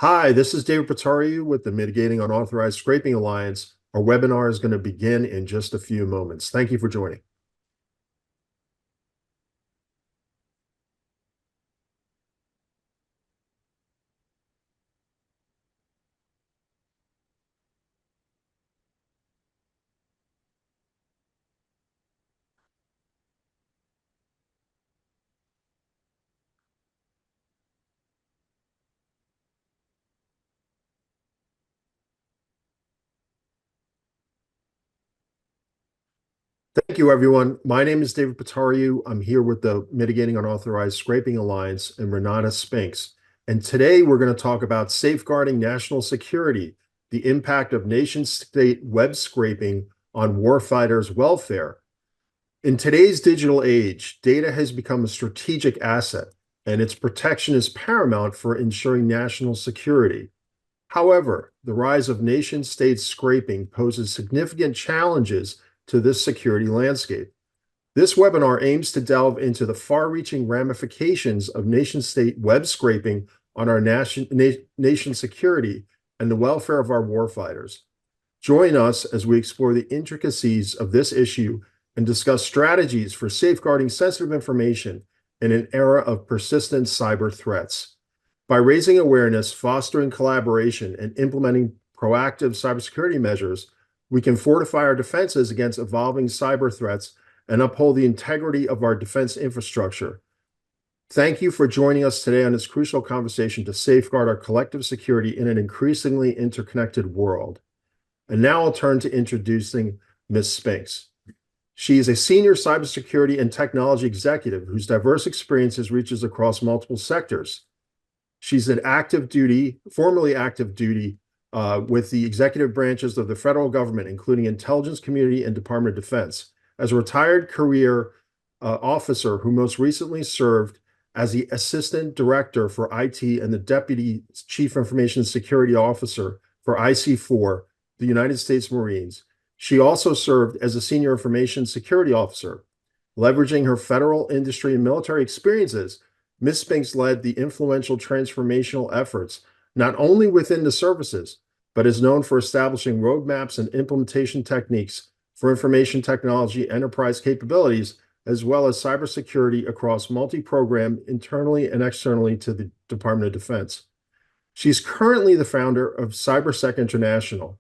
Hi, this is David Pretorio with the Mitigating Unauthorized Scraping Alliance. Our webinar is going to begin in just a few moments. Thank you for joining. Thank you, everyone. My name is David Pretorio. I'm here with the Mitigating Unauthorized Scraping Alliance and Renata Spinks. And today we're going to talk about safeguarding national security, the impact of nation-state web scraping on warfighters' welfare. In today's digital age, data has become a strategic asset, and its protection is paramount for ensuring national security. However, the rise of nation-state scraping poses significant challenges to this security landscape. This webinar aims to delve into the far-reaching ramifications of nation-state web scraping on our nation security and the welfare of our warfighters. Join us as we explore the intricacies of this issue and discuss strategies for safeguarding sensitive information in an era of persistent cyber threats. By raising awareness, fostering collaboration, and implementing proactive cybersecurity measures, we can fortify our defenses against evolving cyber threats and uphold the integrity of our defense infrastructure. Thank you for joining us today on this crucial conversation to safeguard our collective security in an increasingly interconnected world. And now I'll turn to introducing Ms. Spinks. She is a senior cybersecurity and technology executive whose diverse experiences reaches across multiple sectors. She's an formerly active duty with the executive branches of the federal government, including intelligence community and Department of Defense. As a retired career officer who most recently served as the assistant director for IT and the deputy chief information security officer for IC4, the United States Marines. She also served as a senior information security officer. Leveraging her federal, industry, and military experiences, Ms. Spinks led the influential transformational efforts, not only within the services, but is known for establishing roadmaps and implementation techniques for information technology enterprise capabilities, as well as cybersecurity across multi-program internally and externally to the Department of Defense. She's currently the founder of CyberSec International,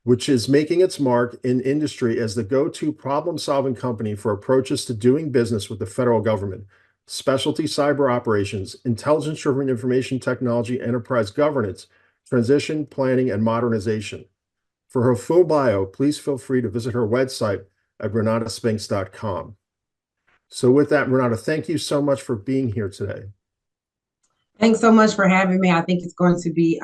which is making its mark in industry as the go-to problem-solving company for approaches to doing business with the federal government, specialty cyber operations, intelligence-driven information technology, enterprise governance, transition, planning, and modernization. For her full bio, please feel free to visit her website at renataspinks.com. So with that, Renata, thank you so much for being here today. Thanks so much for having me. I think it's going to be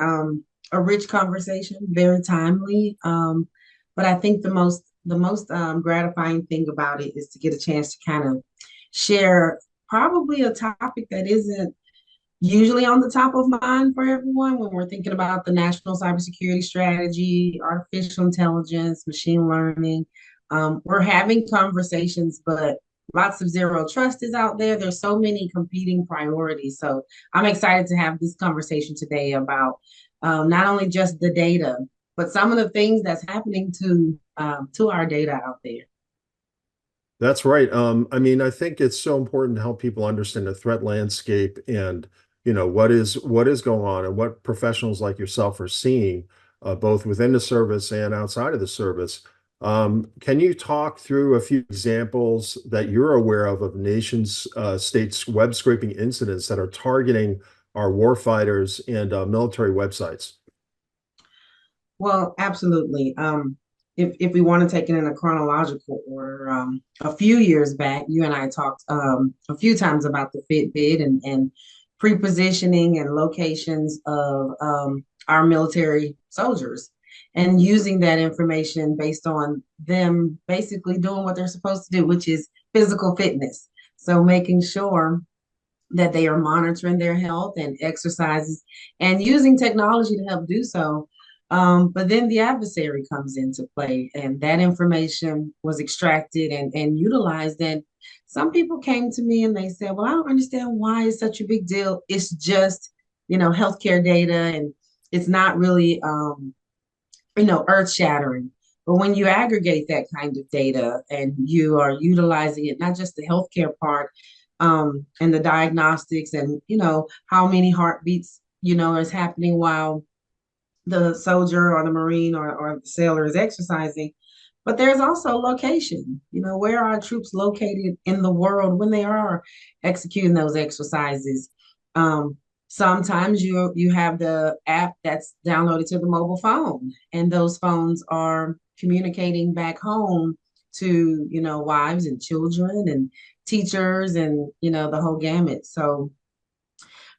a rich conversation, very timely. But I think the most gratifying thing about it is to get a chance to kind of share probably a topic that isn't usually on the top of mind for everyone when we're thinking about the national cybersecurity strategy, artificial intelligence, machine learning. We're having conversations, but lots of zero trust is out there. There's so many competing priorities. So I'm excited to have this conversation today about not only just the data, but some of the things that's happening to our data out there. That's right. I mean, I think it's so important to help people understand the threat landscape and what is going on and what professionals like yourself are seeing, both within the service and outside of the service. Can you talk through a few examples that you're aware of nations states web scraping incidents that are targeting our warfighters and military websites? Well, absolutely. If we want to take it in a chronological order, a few years back, you and I talked a few times about the Fitbit and pre-positioning and locations of our military soldiers and using that information based on them basically doing what they're supposed to do, which is physical fitness. So making sure that they are monitoring their health and exercises and using technology to help do so. But then the adversary comes into play, and that information was extracted and utilized. And some people came to me and they said, well, I don't understand why it's such a big deal. It's just, healthcare data. And it's not really earth shattering. But when you aggregate that kind of data and you are utilizing it, not just the healthcare part, and the diagnostics and, how many heartbeats, is happening while the soldier or the Marine or the sailor is exercising. But there's also location, where are troops located in the world when they are executing those exercises. Um, Sometimes you have the app that's downloaded to the mobile phone, and those phones are communicating back home to, wives and children and teachers and, the whole gamut. So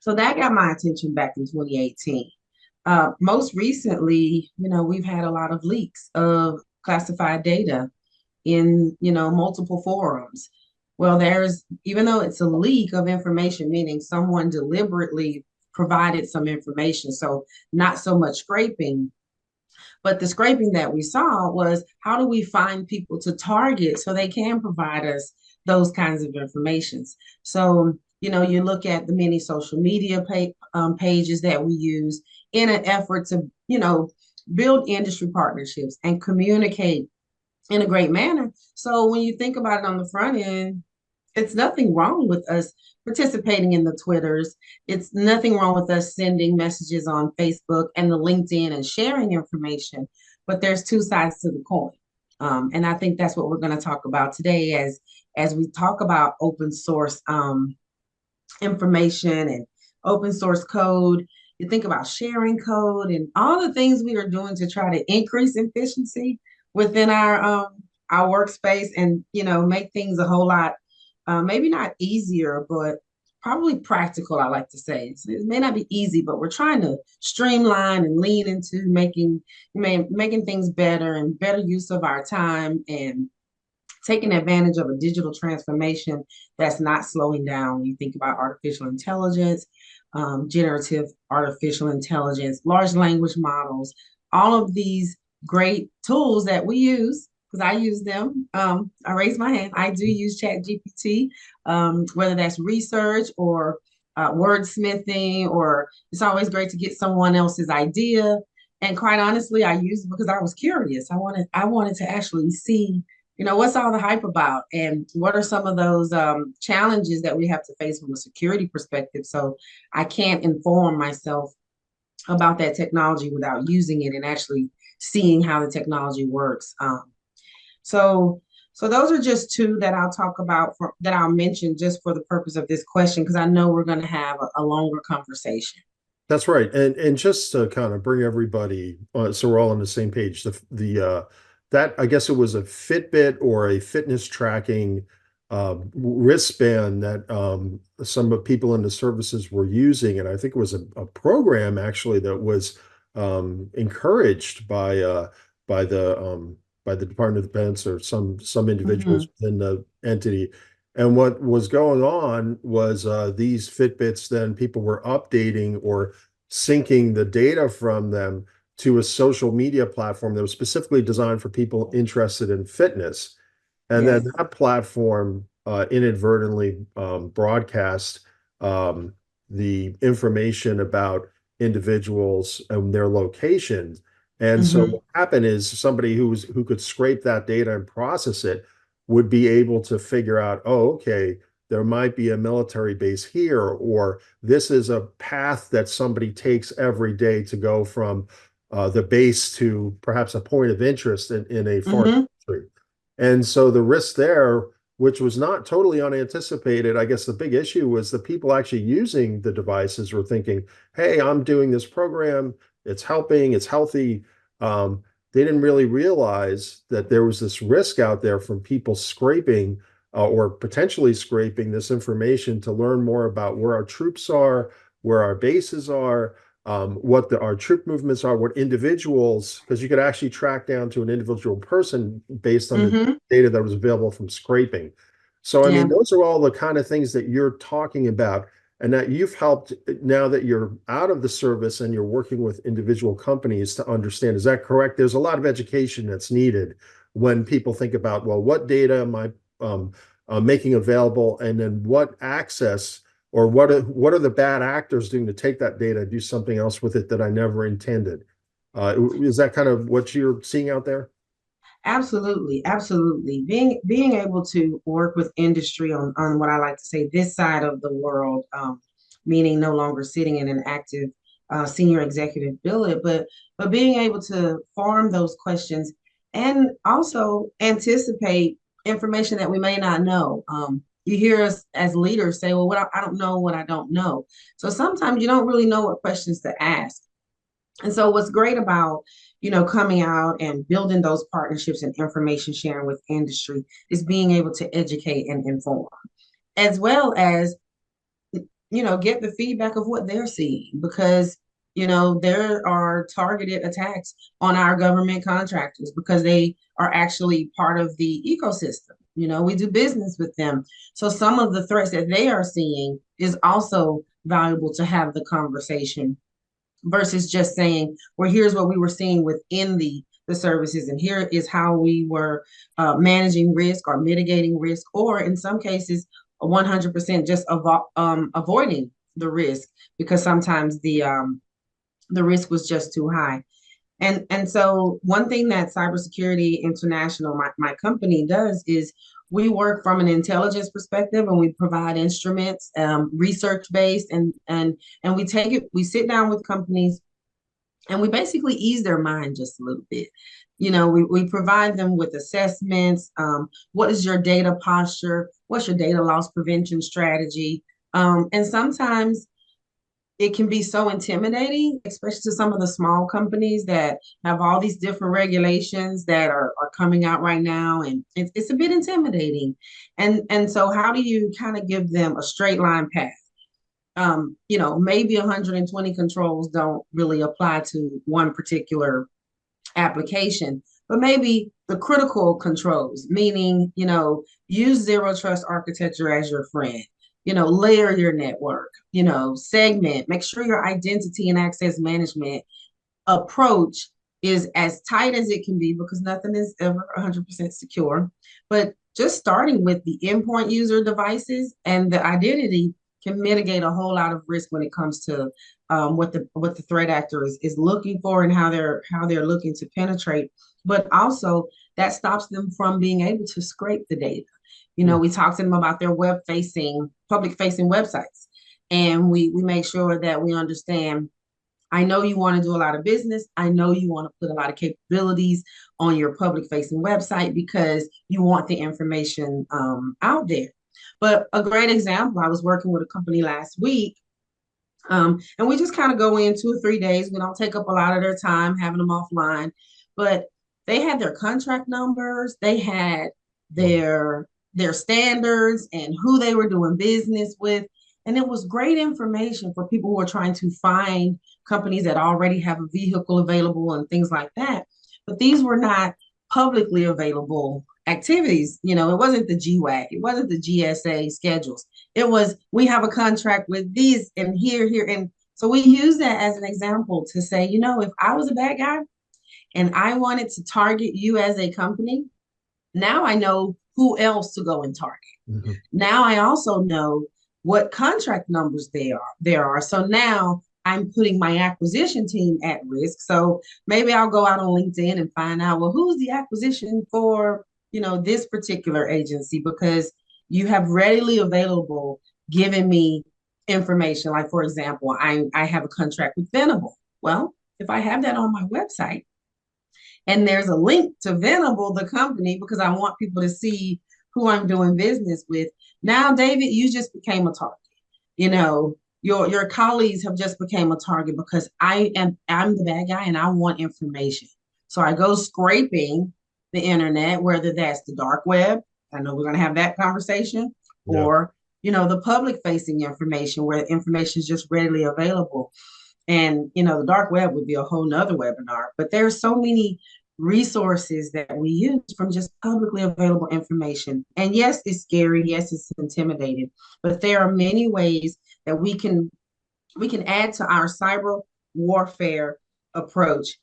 that got my attention back in 2018. Most recently, we've had a lot of leaks of classified data in, multiple forums. Well, even though it's a leak of information, meaning someone deliberately provided some information, so not so much scraping, but the scraping that we saw was how do we find people to target so they can provide us those kinds of informations. So, you look at the many social media pages that we use in an effort to, build industry partnerships and communicate in a great manner. So when you think about it on the front end, it's nothing wrong with us participating in the Twitters. It's nothing wrong with us sending messages on Facebook and the LinkedIn and sharing information. But there's two sides to the coin. And I think that's what we're going to talk about today as we talk about open source information and open source code. You think about sharing code and all the things we are doing to try to increase efficiency within our workspace and make things a whole lot maybe not easier, but probably practical, I like to say. It may not be easy, but we're trying to streamline and lean into making things better and better use of our time and taking advantage of a digital transformation that's not slowing down. You think about artificial intelligence, generative artificial intelligence, large language models, all of these great tools that we use because I use them. I raise my hand. I do use Chat GPT, whether that's research or wordsmithing, or it's always great to get someone else's idea. And quite honestly, I used it because I was curious. I wanted to actually see, what's all the hype about and what are some of those challenges that we have to face from a security perspective. So I can't inform myself about that technology without using it and actually seeing how the technology works. So, so those are just two that I'll talk about that I'll mention just for the purpose of this question, because I know we're going to have a longer conversation. That's right. And just to kind of bring everybody so we're all on the same page, the that I guess it was a Fitbit or a fitness tracking wristband that some of people in the services were using, and I think it was a program actually that was encouraged by the by the Department of Defense or some individuals Hmm. within the entity. And what was going on was these Fitbits, then people were updating or syncing the data from them to a social media platform that was specifically designed for people interested in fitness. And then Yes. that platform inadvertently broadcast the information about individuals and their locations. And so Hmm. what happened is somebody who could scrape that data and process it would be able to figure out, oh, okay, there might be a military base here, or this is a path that somebody takes every day to go from the base to perhaps a point of interest in a foreign Hmm. country. And so the risk there, which was not totally unanticipated, I guess the big issue was the people actually using the devices were thinking, hey, I'm doing this program, it's helping, it's healthy. They didn't really realize that there was this risk out there from people scraping or potentially scraping this information to learn more about where our troops are, where our bases are, what our troop movements are, what individuals, because you could actually track down to an individual person based on the Hmm. data that was available from scraping. So, I mean, Yeah. those are all the kind of things that you're talking about and that you've helped now that you're out of the service and you're working with individual companies to understand. Is that correct? There's a lot of education that's needed when people think about, well, what data am I making available, and then what access Or what are the bad actors doing to take that data, do something else with it that I never intended? Is that kind of what you're seeing out there? Absolutely, absolutely. Being able to work with industry on what I like to say this side of the world, meaning no longer sitting in an active senior executive billet, but being able to farm those questions and also anticipate information that we may not know. You hear us as leaders say, "Well, I don't know what I don't know." So sometimes you don't really know what questions to ask. And so what's great about, coming out and building those partnerships and information sharing with industry is being able to educate and inform, as well as, get the feedback of what they're seeing because, there are targeted attacks on our government contractors because they are actually part of the ecosystem. We do business with them. So some of the threats that they are seeing is also valuable to have the conversation versus just saying, well, here's what we were seeing within the services, and here is how we were managing risk or mitigating risk, or in some cases, 100% just avoiding the risk because sometimes the risk was just too high. And so one thing that Cybersecurity International, my company, does is we work from an intelligence perspective and we provide instruments, research based, and we take it, we sit down with companies and we basically ease their mind just a little bit. We provide them with assessments. What is your data posture? What's your data loss prevention strategy? And sometimes it can be so intimidating, especially to some of the small companies that have all these different regulations that are coming out right now. And it's a bit intimidating. And so how do you kind of give them a straight line path? Maybe 120 controls don't really apply to one particular application, but maybe the critical controls, meaning, use zero trust architecture as your friend, layer your network, segment, make sure your identity and access management approach is as tight as it can be because nothing is ever 100% secure. But just starting with the endpoint user devices and the identity can mitigate a whole lot of risk when it comes to what the threat actor is looking for and how they're looking to penetrate. But also that stops them from being able to scrape the data. We talk to them about their public facing websites, and we make sure that we understand. I know you want to do a lot of business. I know you want to put a lot of capabilities on your public facing website because you want the information out there. But a great example, I was working with a company last week, and we just kind of go in 2 or 3 days. We don't take up a lot of their time having them offline, but they had their contract numbers, they had their standards and who they were doing business with. And it was great information for people who are trying to find companies that already have a vehicle available and things like that. But these were not publicly available activities. It wasn't the GWAC, it wasn't the GSA schedules. It was, we have a contract with these and here. And so we use that as an example to say, if I was a bad guy and I wanted to target you as a company, now I know who else to go and target. Mm-hmm. Now I also know what contract numbers there are. So now I'm putting my acquisition team at risk. So maybe I'll go out on LinkedIn and find out, well, who's the acquisition for, this particular agency, because you have readily available given me information. Like, for example, I have a contract with Venable. Well, if I have that on my website and there's a link to Venable, the company, because I want people to see who I'm doing business with. Now, David, you just became a target. Your colleagues have just became a target because I'm the bad guy and I want information. So I go scraping the internet, whether that's the dark web. I know we're going to have that conversation, yeah. Or the public facing information where information is just readily available. And the dark web would be a whole nother webinar. But there's so many resources that we use from just publicly available information. And yes, it's scary. Yes, it's intimidating. But there are many ways that we can add to our cyber warfare approach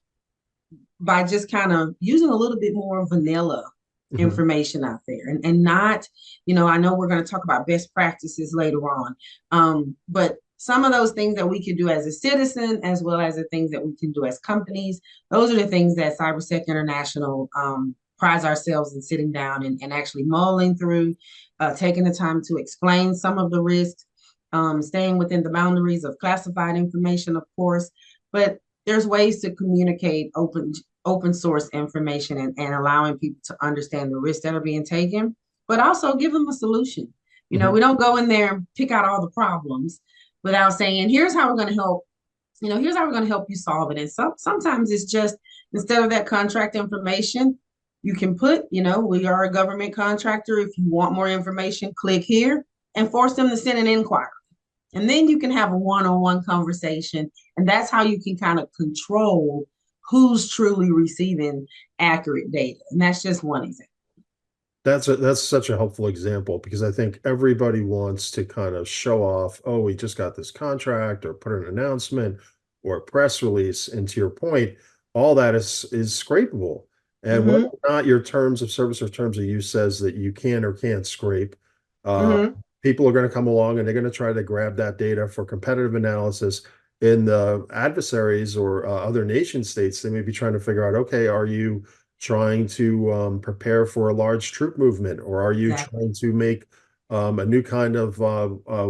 by just kind of using a little bit more vanilla Hmm. information out there and not, I know we're going to talk about best practices later on. But some of those things that we can do as a citizen, as well as the things that we can do as companies, those are the things that CyberSec International prides ourselves in sitting down and actually mulling through, taking the time to explain some of the risks, staying within the boundaries of classified information, of course, but there's ways to communicate open source information and allowing people to understand the risks that are being taken, but also give them a solution. Hmm. We don't go in there and pick out all the problems without saying, here's how we're going to help. Here's how we're going to help you solve it. And sometimes it's just instead of that contract information, you can put, we are a government contractor. If you want more information, click here and force them to send an inquiry. And then you can have a one-on-one conversation. And that's how you can kind of control who's truly receiving accurate data. And that's just one example. That's such a helpful example because I think everybody wants to kind of show off, oh, we just got this contract or put an announcement or a press release. And to your point, all that is scrapable. And whether Mm-hmm. or not your terms of service or terms of use says that you can or can't scrape, uh, Mm-hmm. people are going to come along and they're going to try to grab that data for competitive analysis. In the adversaries or other nation states, they may be trying to figure out, okay, are you trying to prepare for a large troop movement, or are you Exactly. trying to make a new kind of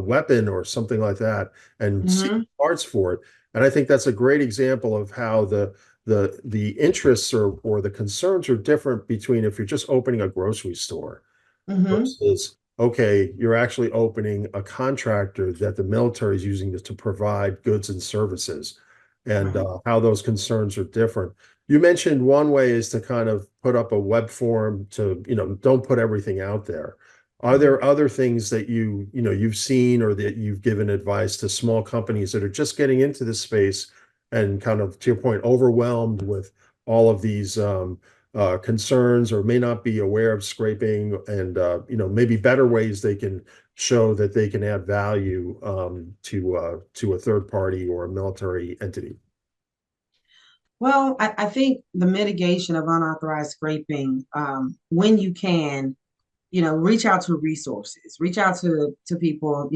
weapon or something like that and see Mm-hmm. parts for it? And I think that's a great example of how the interests or the concerns are different between if you're just opening a grocery store Mm-hmm. versus okay, you're actually opening a contractor that the military is using to provide goods and services, and Right. how those concerns are different. You mentioned one way is to kind of put up a web form to, don't put everything out there. Are Mm-hmm. there other things that you've seen or that you've given advice to small companies that are just getting into this space and kind of, to your point, overwhelmed with all of these concerns or may not be aware of scraping and maybe better ways they can show that they can add value to a third party or a military entity. Well, I think the mitigation of unauthorized scraping, when you can, reach out to resources, reach out to people,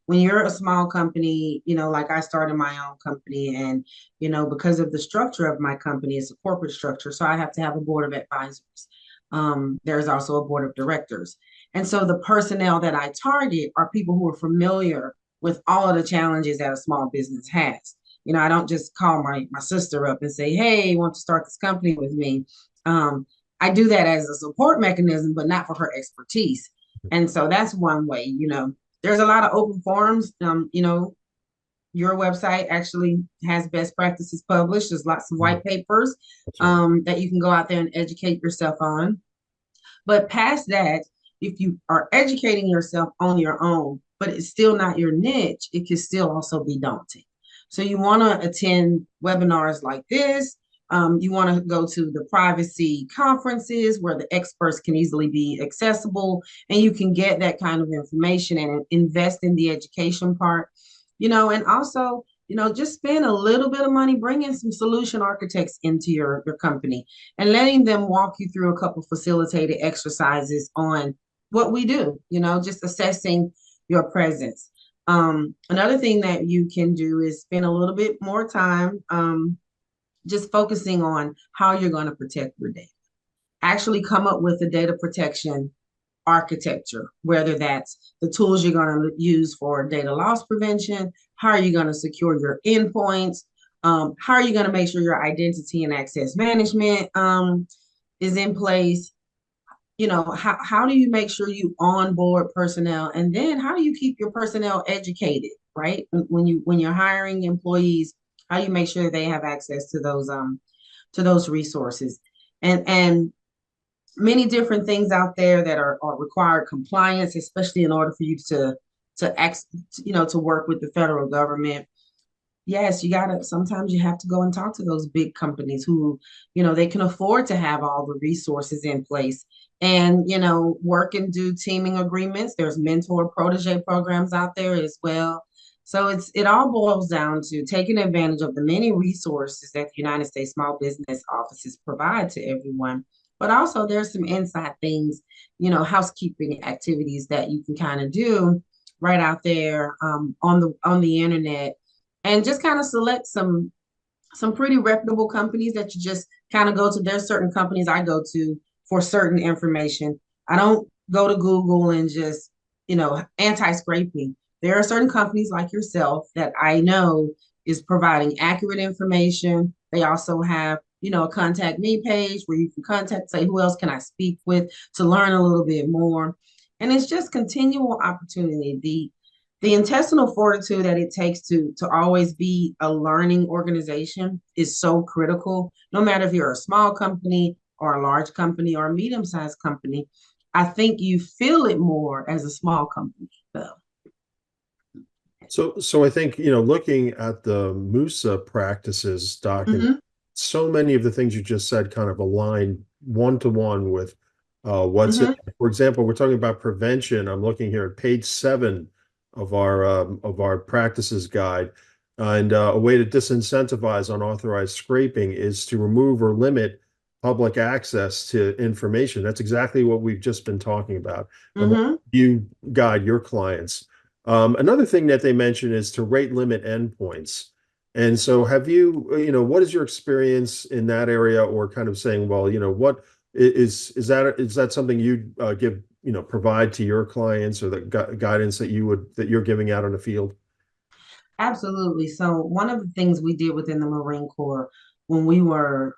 when you're a small company, like I started my own company and, because of the structure of my company, it's a corporate structure. So I have to have a board of advisors. There's also a board of directors. And so the personnel that I target are people who are familiar with all of the challenges that a small business has. I don't just call my sister up and say, hey, want to start this company with me? I do that as a support mechanism, but not for her expertise. And so that's one way, there's a lot of open forums. Your website actually has best practices published. There's lots of white papers That's right. that you can go out there and educate yourself on. But past that, if you are educating yourself on your own, but it's still not your niche, it can still also be daunting. So you want to attend webinars like this. You want to go to the privacy conferences where the experts can easily be accessible and you can get that kind of information and invest in the education part, and also, just spend a little bit of money bringing some solution architects into your company and letting them walk you through a couple facilitated exercises on what we do, just assessing your presence. Another thing that you can do is spend a little bit more time just focusing on how you're going to protect your data. Actually come up with a data protection architecture, whether that's the tools you're going to use for data loss prevention, how are you going to secure your endpoints, how are you going to make sure your identity and access management is in place, how do you make sure you onboard personnel, and then how do you keep your personnel educated, right? When you're hiring employees, how do you make sure they have access to those resources, and many different things out there that are required compliance, especially in order for you to work with the federal government. Yes, sometimes you have to go and talk to those big companies who, they can afford to have all the resources in place and, work and do teaming agreements. There's mentor protege programs out there as well. So it all boils down to taking advantage of the many resources that the United States Small Business Offices provide to everyone, but also there's some inside things, housekeeping activities that you can kind of do right out there on the internet, and just kind of select some pretty reputable companies that you just kind of go to. There's certain companies I go to for certain information. I don't go to Google and just, anti-scraping. There are certain companies like yourself that I know is providing accurate information. They also have, a contact me page where you can contact, say, who else can I speak with to learn a little bit more. And it's just continual opportunity. The intestinal fortitude that it takes to always be a learning organization is so critical. No matter if you're a small company or a large company or a medium-sized company, I think you feel it more as a small company, though. So I think, looking at the Musa practices document, Mm-hmm, so many of the things you just said kind of align one to one with what's it. mm-hmm, For example, we're talking about prevention. I'm looking here at page 7 of our practices guide. And a way to disincentivize unauthorized scraping is to remove or limit public access to information. That's exactly what we've just been talking about. And what mm-hmm. you guide your clients. Another thing that they mention is to rate limit endpoints. And so have you, what is your experience in that area, or kind of saying, well, what is that something you give, provide to your clients, or the guidance that you're giving out on the field? Absolutely. So one of the things we did within the Marine Corps when we were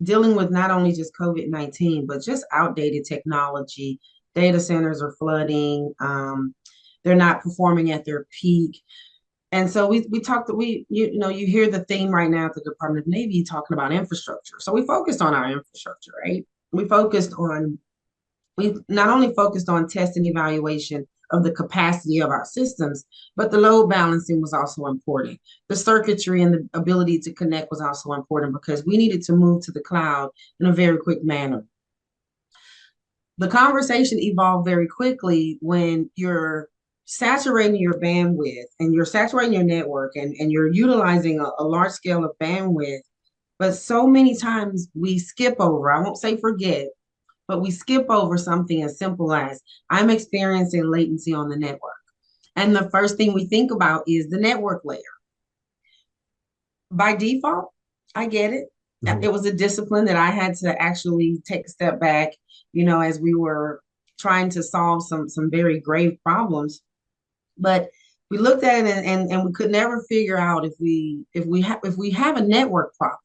dealing with not only just COVID-19, but just outdated technology, data centers are flooding, they're not performing at their peak. And so we talked, you hear the theme right now at the Department of Navy talking about infrastructure. So we focused on our infrastructure, right? We focused on we not only focused on test and evaluation of the capacity of our systems, but the load balancing was also important. The circuitry and the ability to connect was also important because we needed to move to the cloud in a very quick manner. The conversation evolved very quickly when you're saturating your bandwidth and you're saturating your network and you're utilizing a large scale of bandwidth. But so many times we skip over, I won't say forget, but we skip over something as simple as I'm experiencing latency on the network. And the first thing we think about is the network layer. By default, I get it. Mhm. It was a discipline that I had to actually take a step back, as we were trying to solve some very grave problems. But we looked at it and we could never figure out if we have a network problem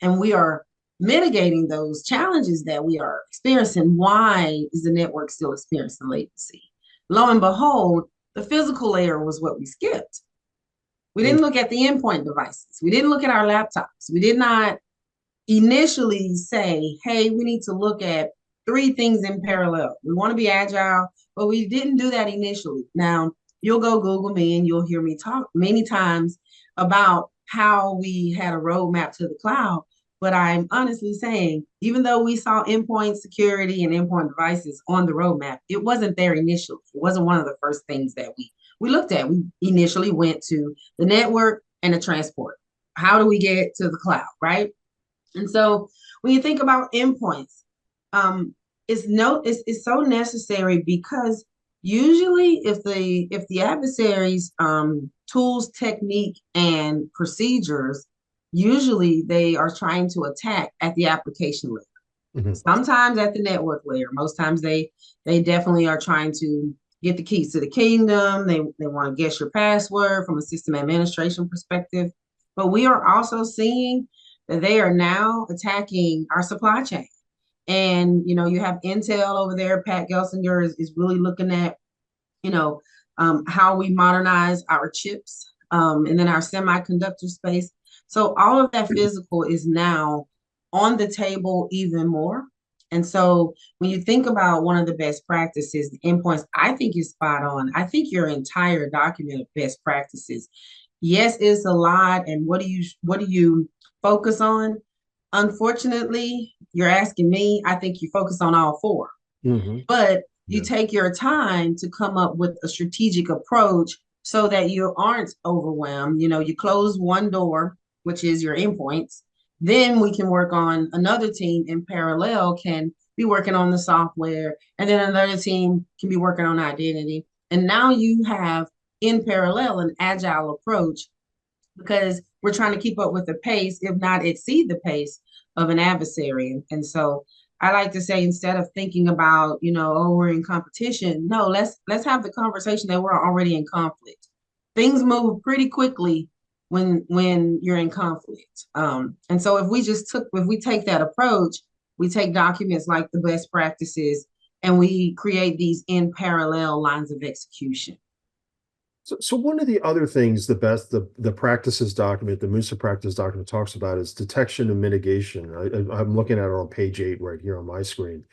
and we are mitigating those challenges that we are experiencing, why is the network still experiencing latency? Lo and behold, the physical layer was what we skipped. We didn't look at the endpoint devices. We didn't look at our laptops. We did not initially say, hey, we need to look at three things in parallel. We want to be agile, but we didn't do that initially. Now, you'll go Google me and you'll hear me talk many times about how we had a roadmap to the cloud. But I'm honestly saying, even though we saw endpoint security and endpoint devices on the roadmap, it wasn't there initially. It wasn't one of the first things that we looked at. We initially went to the network and the transport. How do we get to the cloud, right? And so when you think about endpoints, it's so necessary because usually if the adversaries tools, technique, and procedures, usually they are trying to attack at the application layer. Mhm. Sometimes at the network layer. Most times they definitely are trying to get the keys to the kingdom. They want to guess your password from a system administration perspective. But we are also seeing that they are now attacking our supply chain. And you have Intel over there. Pat Gelsinger is really looking at you know how we modernize our chips, and then our semiconductor space. So all of that physical is now on the table even more. And so when you think about one of the best practices, the endpoints, I think you're spot on. I think your entire document of best practices, yes, it's a lot. And what do you focus on? Unfortunately, you're asking me, I think you focus on all four, Mhm. but you Yeah. take your time to come up with a strategic approach so that you aren't overwhelmed. You close one door, which is your endpoints, Then we can work on another team in parallel can be working on the software, and then another team can be working on identity. And now you have in parallel an agile approach because we're trying to keep up with the pace, if not exceed the pace of an adversary. And so I like to say instead of thinking about, oh, we're in competition, no, let's have the conversation that we're already in conflict. Things move pretty quickly when you're in conflict. And so if we take that approach, we take documents like the best practices and we create these in parallel lines of execution. So one of the other things, the practices document, the Musa practice document talks about is detection and mitigation. I'm looking at it on page 8 right here on my screen.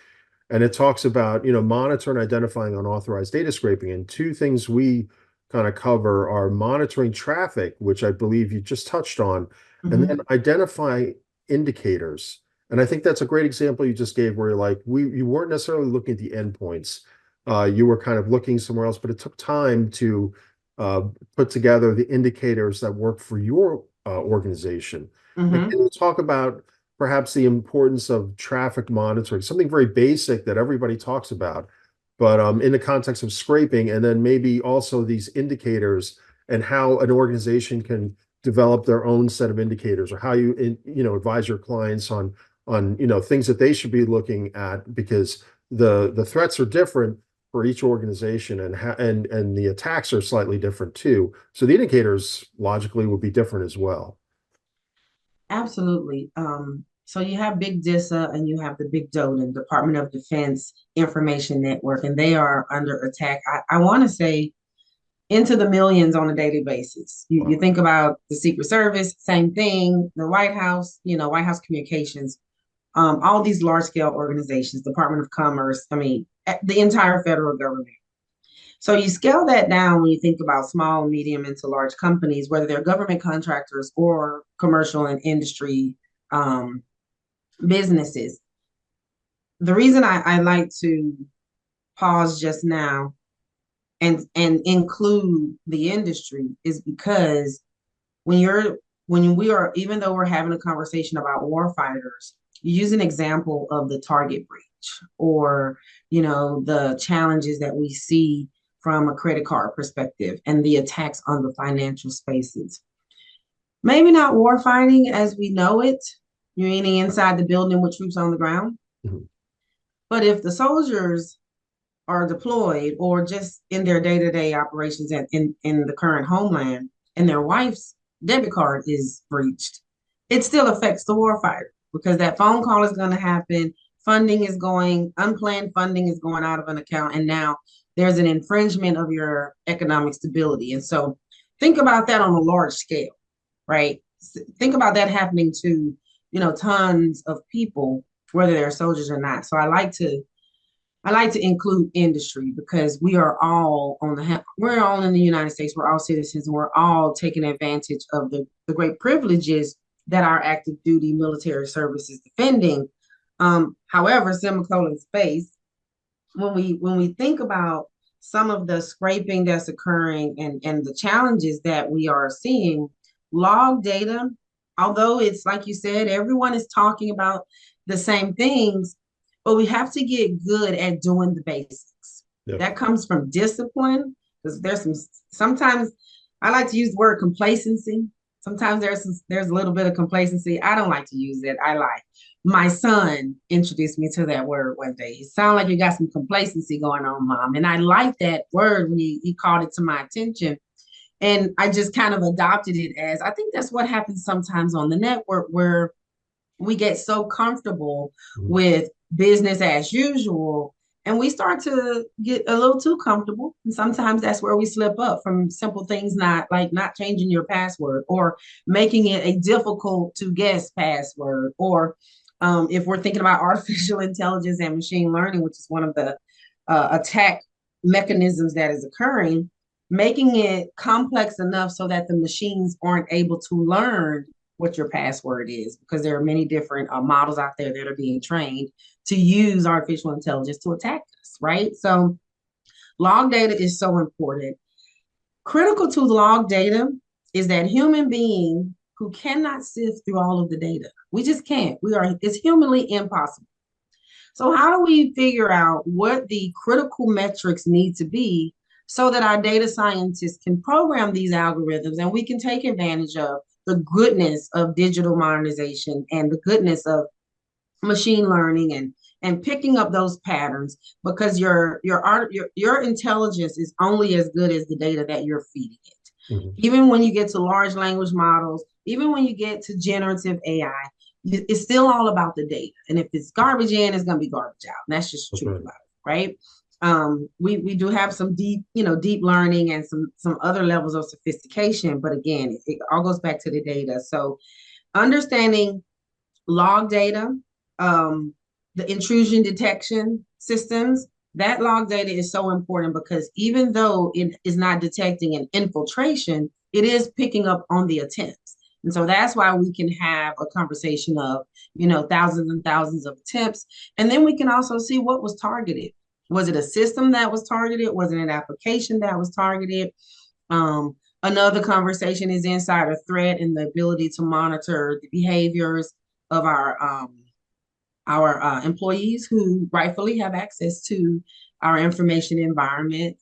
And it talks about, monitor and identifying unauthorized data scraping. And two things we kind of cover are monitoring traffic, which I believe you just touched on, and then Mhm. identify indicators. And I think that's a great example you just gave where like you weren't necessarily looking at the endpoints. You were kind of looking somewhere else, but it took time to uh, put together the indicators that work for your organization. And Mhm. can you talk about perhaps the importance of traffic monitoring, something very basic that everybody talks about, but in the context of scraping, and then maybe also these indicators and how an organization can develop their own set of indicators, or how advise your clients on things that they should be looking at, because the threats are different for each organization, and the attacks are slightly different too. So the indicators logically would be different as well. Absolutely. So you have Big DISA and you have the Big DODIN, Department of Defense Information Network, and they are under attack. I want to say into the millions on a daily basis. You Wow. think about the Secret Service, same thing, the White House, White House Communications, all these large scale organizations, Department of Commerce, I mean, the entire federal government. So you scale that down when you think about small, medium, into large companies, whether they're government contractors or commercial and industry um, businesses. The reason I like to pause just now and include the industry is because when you're when we are, even though we're having a conversation about warfighters, you use an example of the target breach or the challenges that we see from a credit card perspective and the attacks on the financial spaces. Maybe not war fighting as we know it, meaning inside the building with troops on the ground. Mhm. But if the soldiers are deployed or just in their day-to-day operations in the current homeland and their wife's debit card is breached, it still affects the warfighter because that phone call is going to happen. Unplanned funding is going out of an account, and now there's an infringement of your economic stability. And so think about that on a large scale, right? Think about that happening to, tons of people, whether they're soldiers or not. So I like to include industry because we're all in the United States, we're all citizens, and we're all taking advantage of the great privileges that our active duty military service is defending. However, semicolon space, when we think about some of the scraping that's occurring and the challenges that we are seeing, log data, although it's like you said, everyone is talking about the same things, but we have to get good at doing the basics. Yep. That comes from discipline because sometimes I like to use the word complacency. Sometimes there's a little bit of complacency. I don't like to use it. I lie. My son introduced me to that word one day. It sounded like you got some complacency going on, mom. And I like that word when he called it to my attention. And I just kind of adopted it as I think that's what happens sometimes on the network where we get so comfortable Mhm. with business as usual and we start to get a little too comfortable, and sometimes that's where we slip up from simple things, not changing your password or making it a difficult to guess password, or if we're thinking about artificial intelligence and machine learning, which is one of the attack mechanisms that is occurring, making it complex enough so that the machines aren't able to learn what your password is, because there are many different models out there that are being trained to use artificial intelligence to attack us, right? So log data is so important. Critical to log data is that human being who cannot sift through all of the data. We just can't. It's humanly impossible. So how do we figure out what the critical metrics need to be so that our data scientists can program these algorithms and we can take advantage of the goodness of digital modernization and the goodness of machine learning and picking up those patterns, because your intelligence is only as good as the data that you're feeding it. Mhm. Even when you get to large language models, even when you get to generative AI, it's still all about the data. And if it's garbage in, it's going to be garbage out. And that's just the That's truth right. about it, right? We do have some deep learning and some other levels of sophistication, but again, it all goes back to the data. So understanding log data, um, the intrusion detection systems, that log data is so important because even though it is not detecting an infiltration, it is picking up on the attempts. And so that's why we can have a conversation of, thousands and thousands of attempts. And then we can also see what was targeted. Was it a system that was targeted? Was it an application that was targeted? Another conversation is insider threat and the ability to monitor the behaviors of our employees who rightfully have access to our information environment.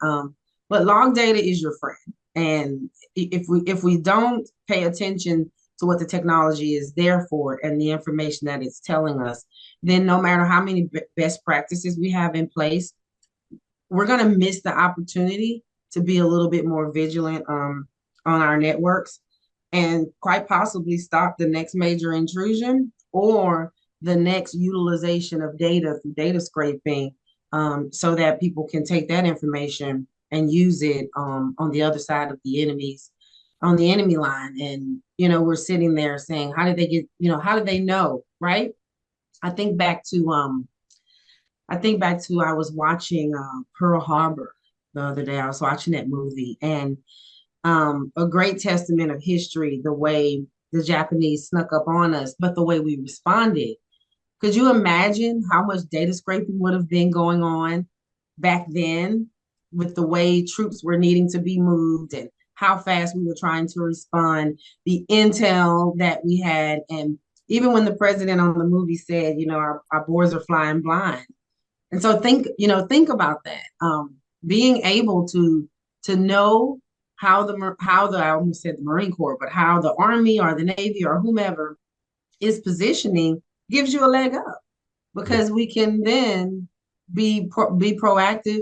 But log data is your friend, and if we don't pay attention to what the technology is there for and the information that it's telling us, then no matter how many best practices we have in place, we're going to miss the opportunity to be a little bit more vigilant on our networks and quite possibly stop the next major intrusion or the next utilization of data through data scraping, so that people can take that information and use it on the other side of on the enemy line. And, we're sitting there saying, how did they know, right? I think back to, I was watching Pearl Harbor the other day. I was watching that movie, and a great testament of history, the way the Japanese snuck up on us, but the way we responded. Could you imagine how much data scraping would have been going on back then with the way troops were needing to be moved and how fast we were trying to respond, the intel that we had, and even when the president on the movie said, our boys are flying blind. And so think about that. Being able to know how the I almost said the Marine Corps, but how the Army or the Navy or whomever is positioning gives you a leg up Yeah. because we can then be proactive.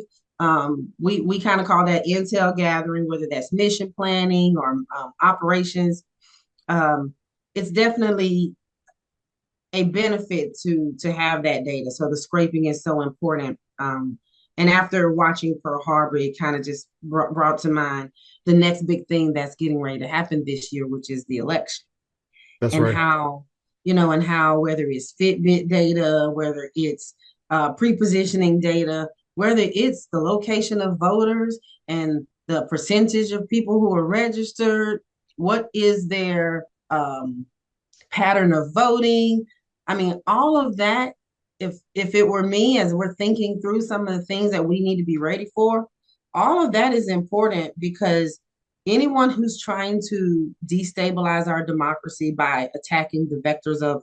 We kind of call that intel gathering, whether that's mission planning or operations. Um, it's definitely a benefit to have that data. So the scraping is so important. And after watching Pearl Harbor, it kind of just brought to mind the next big thing that's getting ready to happen this year, which is the election. That's And right. how whether it's Fitbit data, whether it's pre-positioning data, whether it's the location of voters and the percentage of people who are registered, what is their pattern of voting. I mean, all of that, if it were me, as we're thinking through some of the things that we need to be ready for, all of that is important because anyone who's trying to destabilize our democracy by attacking the vectors of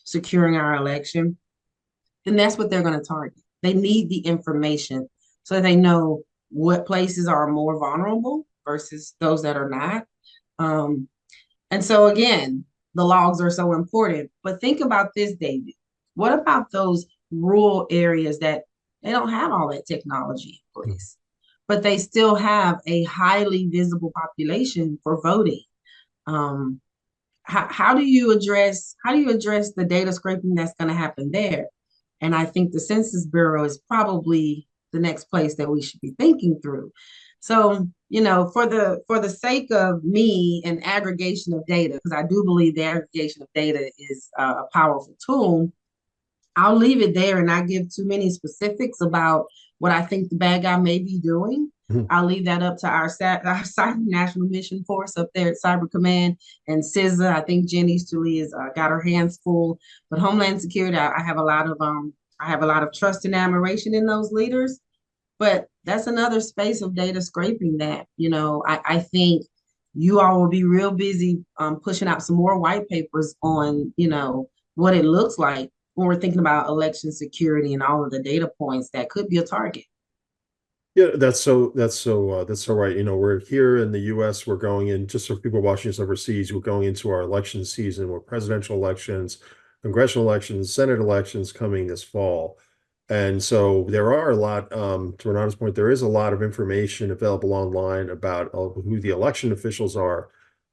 securing our election, then that's what they're going to target. They need the information so they know what places are more vulnerable versus those that are not. Um, and so again, the logs are so important. But think about this, David. What about those rural areas that they don't have all that technology in Mhm. place, but they still have a highly visible population for voting? Um, how do you address the data scraping that's going to happen there? And I think the Census Bureau is probably the next place that we should be thinking through. So, for the sake of me and aggregation of data, because I do believe the aggregation of data is a powerful tool, I'll leave it there and not give too many specifics about what I think the bad guy may be doing. Mhm. I'll leave that up to our Cyber National Mission Force up there at Cyber Command and CISA. I think Jen Easterly has got her hands full, but Homeland Security, I have a lot of trust and admiration in those leaders. But that's another space of data scraping that I think you all will be real busy pushing out some more white papers on, what it looks like when we're thinking about election security and all of the data points that could be a target. Yeah, that's so right. We're here in the US, we're going in, just for people watching us overseas, we're going into our election season with presidential elections, congressional elections, Senate elections coming this fall. And so there are a lot, to Renata's point, there is a lot of information available online about who the election officials are,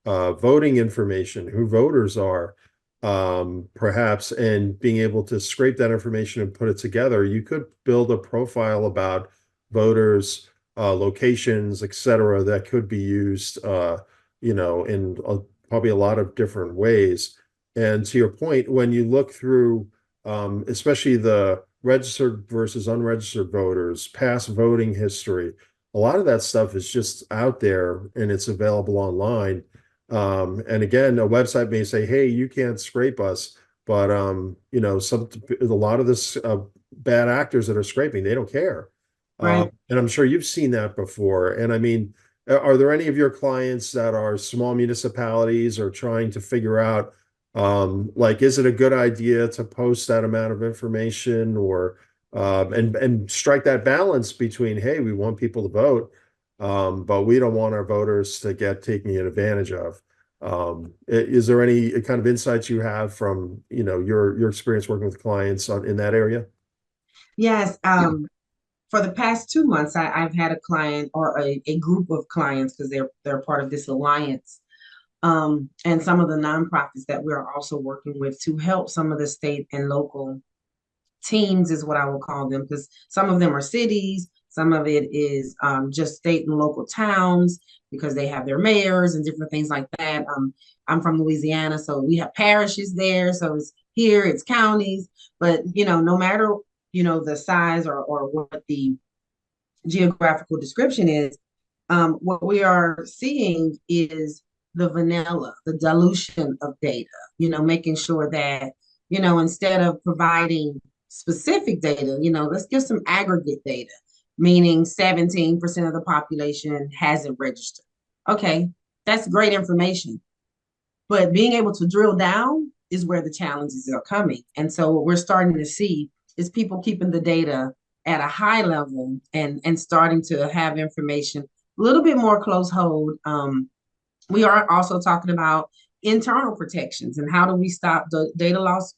voting information, who voters are, perhaps, and being able to scrape that information and put it together. You could build a profile about voters, locations, et cetera, that could be used, in probably a lot of different ways. And to your point, when you look through, especially the registered versus unregistered voters, past voting history, a lot of that stuff is just out there and it's available online. And again, a website may say, "Hey, you can't scrape us," but a lot of this bad actors that are scraping, they don't care. Right. And I'm sure you've seen that before. And I mean, are there any of your clients that are small municipalities or trying to figure out, like, is it a good idea to post that amount of information, or and strike that balance between, hey, we want people to vote, but we don't want our voters to get taken advantage of. Is there any kind of insights you have from, your experience working with clients in that area? Yes. For the past 2 months, I've had a client or a group of clients because they're part of this alliance, and some of the nonprofits that we're also working with to help some of the state and local teams is what I will call them, because some of them are cities, some of it is just state and local towns because they have their mayors and different things like that. I'm from Louisiana, so we have parishes there. So it's here, it's counties, but no matter the size or what the geographical description is, what we are seeing is the vanilla, the dilution of data, making sure that, instead of providing specific data, let's give some aggregate data, meaning 17% of the population hasn't registered. Okay, that's great information. But being able to drill down is where the challenges are coming. And so what we're starting to see is people keeping the data at a high level and starting to have information a little bit more close hold. We are also talking about internal protections and how do we stop the data loss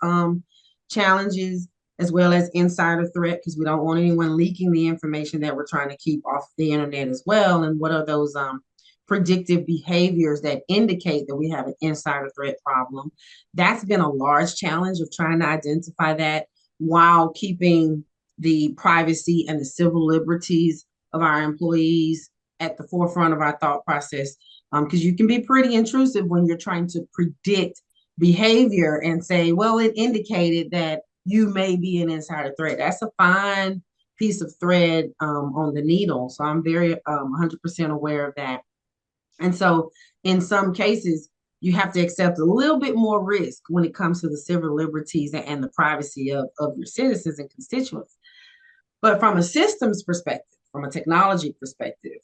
challenges as well as insider threat, because we don't want anyone leaking the information that we're trying to keep off the internet as well. And what are those predictive behaviors that indicate that we have an insider threat problem? That's been a large challenge of trying to identify that while keeping the privacy and the civil liberties of our employees at the forefront of our thought process, because you can be pretty intrusive when you're trying to predict behavior and say, well, it indicated that you may be an insider threat. That's a fine piece of thread on the needle. So I'm very 100% aware of that. And so in some cases, you have to accept a little bit more risk when it comes to the civil liberties and the privacy of your citizens and constituents. But from a systems perspective, from a technology perspective,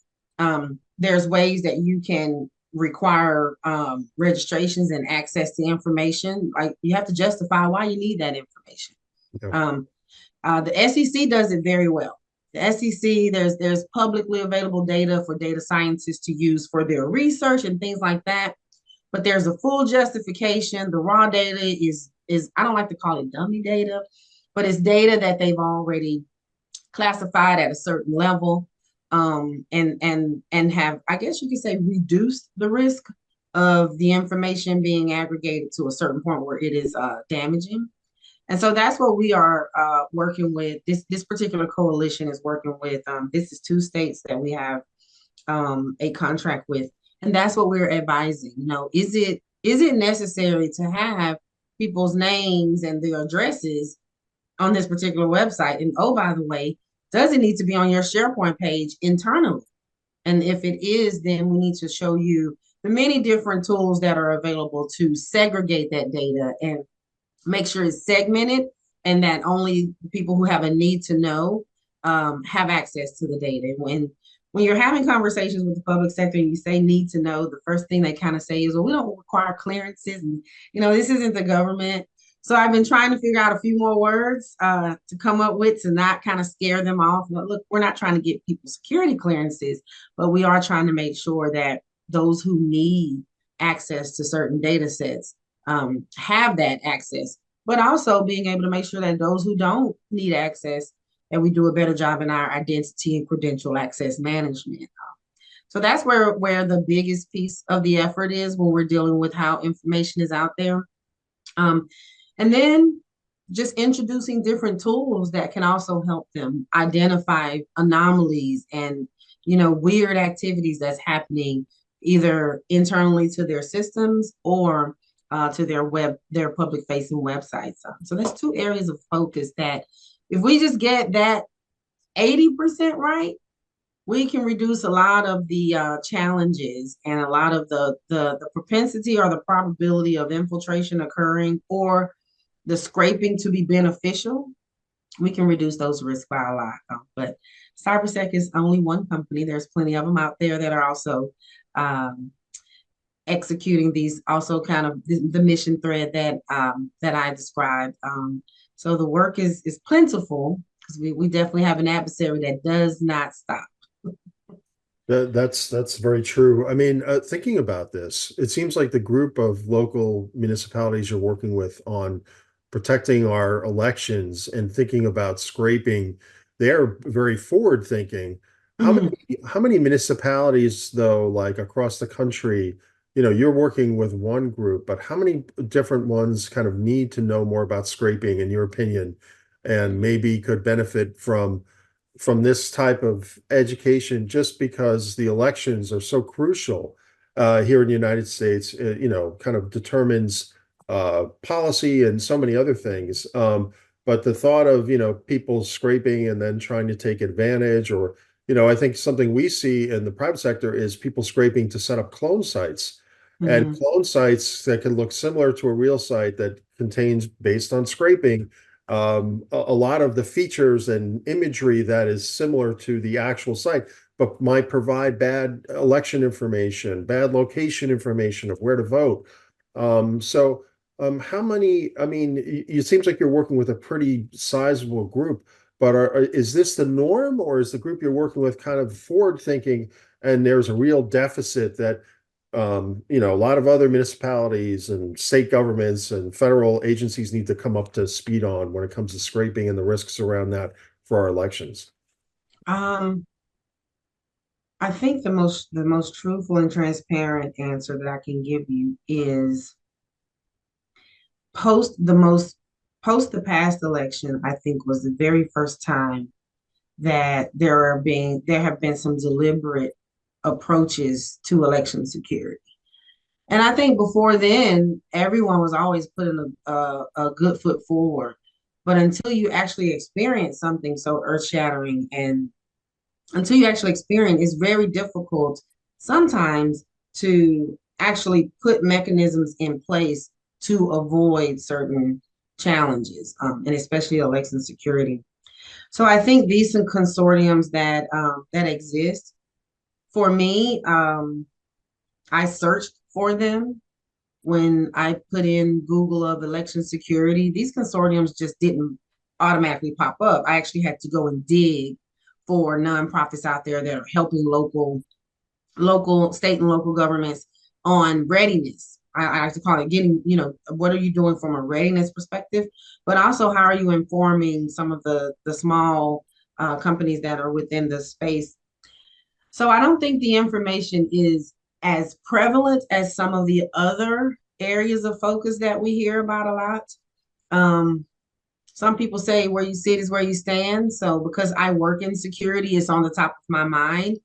there's ways that you can require registrations and access to information. Like you have to justify why you need that information. Yeah. The SEC does it very well. The SEC, there's publicly available data for data scientists to use for their research and things like that. But there's a full justification. The raw data is I don't like to call it dummy data, but it's data that they've already classified at a certain level, and have, I guess you could say, reduced the risk of the information being aggregated to a certain point where it is damaging. And so that's what we are working with. This particular coalition is working with. This is 2 states that we have a contract with, and that's what we're advising. Is it necessary to have people's names and their addresses on this particular website? And oh, by the way, does it need to be on your SharePoint page internally? And if it is, then we need to show you the many different tools that are available to segregate that data and make sure it's segmented and that only people who have a need to know have access to the data. And when when you're having conversations with the public sector and you say need to know, the first thing they kind of say is, well, we don't require clearances, and this isn't the government. So I've been trying to figure out a few more words to come up with to not kind of scare them off. But look, we're not trying to get people security clearances, but we are trying to make sure that those who need access to certain data sets have that access, but also being able to make sure that those who don't need access, and we do a better job in our identity and credential access management. So that's where the biggest piece of the effort is when we're dealing with how information is out there. Um, and then just introducing different tools that can also help them identify anomalies and weird activities that's happening either internally to their systems or to their public facing websites. So that's two areas of focus that if we just get that 80% right, we can reduce a lot of the challenges and a lot of the propensity or the probability of infiltration occurring or the scraping to be beneficial. We can reduce those risks by a lot. But CyberSec is only one company. There's plenty of them out there that are also executing these, also kind of the mission thread that I described. So the work is plentiful because we definitely have an adversary that does not stop. That's very true. I mean, thinking about this, it seems like the group of local municipalities you're working with on protecting our elections and thinking about scraping, they're very forward thinking. How many Mhm. how many municipalities though, like across the country, you're working with one group, but how many different ones kind of need to know more about scraping in your opinion, and maybe could benefit from this type of education just because the elections are so crucial here in the United States, kind of determines policy and so many other things. But the thought of, people scraping and then trying to take advantage, or, I think something we see in the private sector is people scraping to set up clone sites. And Mhm. clone sites that can look similar to a real site that contains, based on scraping, a lot of the features and imagery that is similar to the actual site, but might provide bad election information, bad location information of where to vote. How many, I mean, it seems like you're working with a pretty sizable group, but is this the norm, or is the group you're working with kind of forward thinking and there's a real deficit that a lot of other municipalities and state governments and federal agencies need to come up to speed on when it comes to scraping and the risks around that for our elections? Um, I think the most truthful and transparent answer that I can give you is post the most post the past election, I think was the very first time that there have been some deliberate approaches to election security. And I think before then, everyone was always putting a good foot forward. But until you actually experience something so earth-shattering and until you actually experience, it's very difficult sometimes to actually put mechanisms in place to avoid certain challenges, and especially election security. So I think these are consortiums that exist. For me, I searched for them when I put in Google of election security. These consortiums just didn't automatically pop up. I actually had to go and dig for nonprofits out there that are helping state and local governments on readiness. I like to call it getting, what are you doing from a readiness perspective, but also how are you informing some of the small companies that are within the space. So I don't think the information is as prevalent as some of the other areas of focus that we hear about a lot. Um, some people say where you sit is where you stand. So because I work in security, it's on the top of my mind.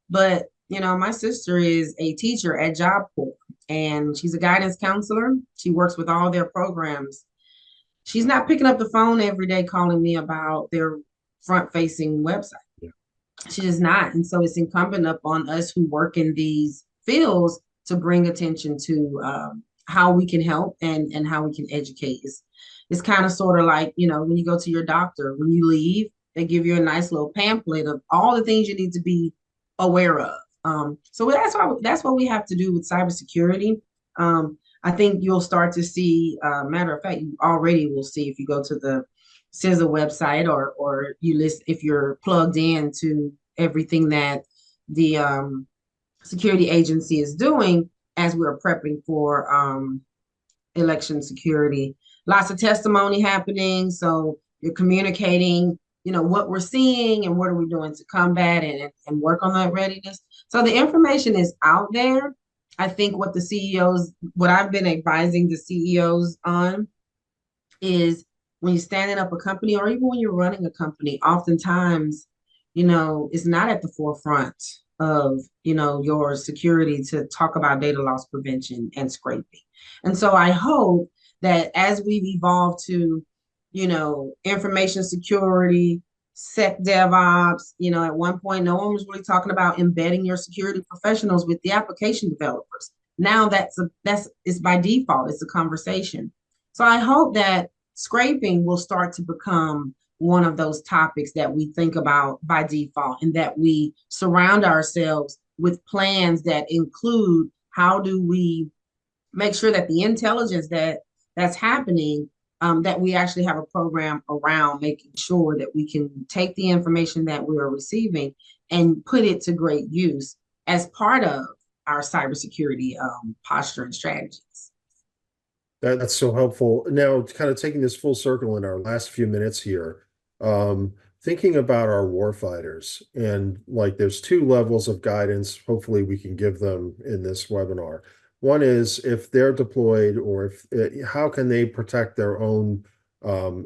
But my sister is a teacher at Job Corps, and she's a guidance counselor. She works with all their programs. She's not picking up the phone every day calling me about their front-facing website. Yeah. She is not. And so it's incumbent upon us who work in these fields to bring attention to how we can help and how we can educate. It's kind of sort of like, when you go to your doctor, when you leave, they give you a nice little pamphlet of all the things you need to be aware of. So that's what we have to do with cybersecurity. I think you'll start to see, matter of fact, you already will see if you go to the CISA website or you list if you're plugged in to everything that the security agency is doing as we're prepping for election security. Lots of testimony happening. So you're communicating, what we're seeing and what are we doing to combat and work on that readiness. So the information is out there. I think what I've been advising the CEOs on is when you're standing up a company or even when you're running a company, oftentimes, it's not at the forefront of, your security to talk about data loss prevention and scraping. And so I hope that as we've evolved to, information security, sec DevOps, at one point, no one was really talking about embedding your security professionals with the application developers. Now it's by default, it's a conversation. So I hope that scraping will start to become one of those topics that we think about by default and that we surround ourselves with plans that include how do we make sure that the intelligence that's happening, that we actually have a program around making sure that we can take the information that we are receiving and put it to great use as part of our cybersecurity posture and strategies. That's so helpful. Now, kind of taking this full circle in our last few minutes here, thinking about our warfighters and like there's two levels of guidance. Hopefully, we can give them in this webinar. One is if they're deployed or how can they protect their own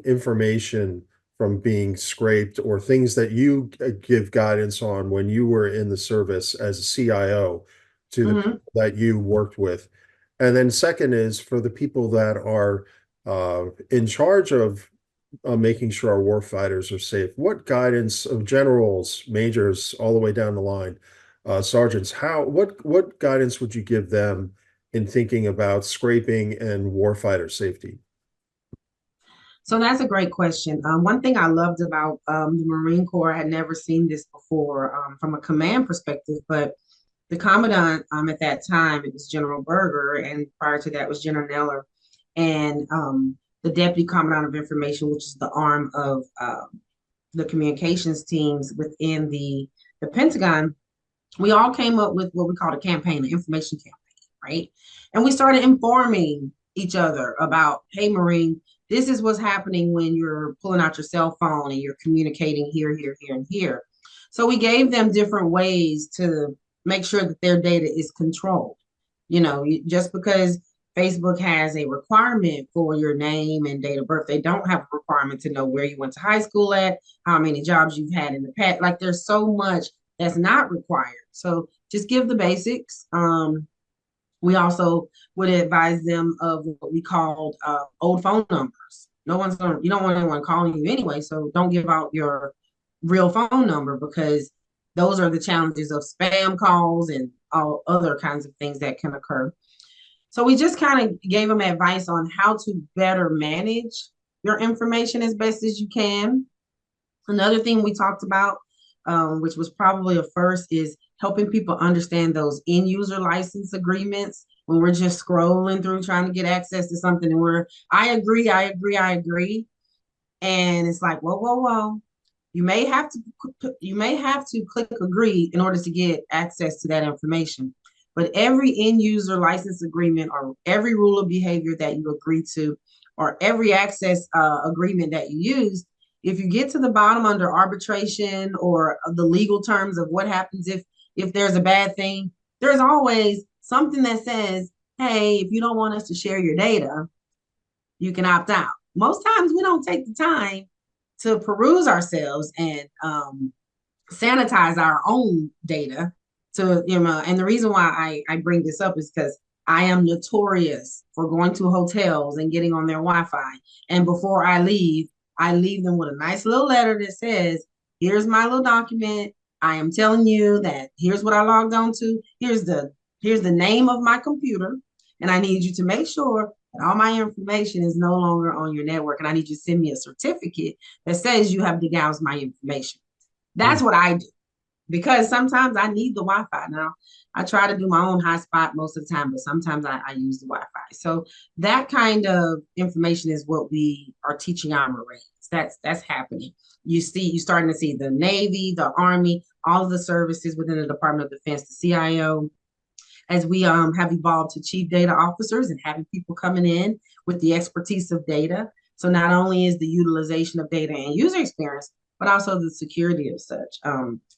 information from being scraped or things that you give guidance on when you were in the service as a CIO to the Mhm. people that you worked with. And then second is for the people that are in charge of making sure our war fighters are safe. What guidance of generals, majors, all the way down the line, sergeants, what guidance would you give them in thinking about scraping and warfighter safety? So that's a great question. One thing I loved about the Marine Corps, I had never seen this before from a command perspective, but the commandant at that time, it was General Berger, and prior to that was General Neller, and the deputy commandant of information, which is the arm of the communications teams within the Pentagon. We all came up with what we called a campaign, an information campaign, right? And we started informing each other about, hey, Marine, this is what's happening when you're pulling out your cell phone and you're communicating here, here, here, and here. So we gave them different ways to make sure that their data is controlled. Just because Facebook has a requirement for your name and date of birth, they don't have a requirement to know where you went to high school at, how many jobs you've had in the past. Like there's so much that's not required. So just give the basics. We also would advise them of what we called old phone numbers. You don't want anyone calling you anyway, so don't give out your real phone number because those are the challenges of spam calls and all other kinds of things that can occur. So we just kind of gave them advice on how to better manage your information as best as you can. Another thing we talked about, which was probably a first, is helping people understand those end user license agreements when we're just scrolling through trying to get access to something and I agree, I agree, I agree. And it's like, whoa, whoa, whoa. You may have to click agree in order to get access to that information. But every end user license agreement or every rule of behavior that you agree to or every access agreement that you use, if you get to the bottom under arbitration or the legal terms of what happens if there's a bad thing, there's always something that says, hey, if you don't want us to share your data, you can opt out. Most times we don't take the time to peruse ourselves and sanitize our own data and the reason why I bring this up is because I am notorious for going to hotels and getting on their Wi-Fi. And before I leave them with a nice little letter that says, here's my little document. I am telling you that here's what I logged on to. Here's the name of my computer. And I need you to make sure that all my information is no longer on your network. And I need you to send me a certificate that says you have degaused my information. That's Hmm. what I do. because sometimes I need the Wi-Fi. Now, I try to do my own hotspot most of the time, but sometimes I use the Wi-Fi. So that kind of information is what we are teaching our Marines. That's happening. You're starting to see the Navy, the Army, all of the services within the Department of Defense, the CIO, as we have evolved to chief data officers and having people coming in with the expertise of data. So not only is the utilization of data and user experience, but also the security of such.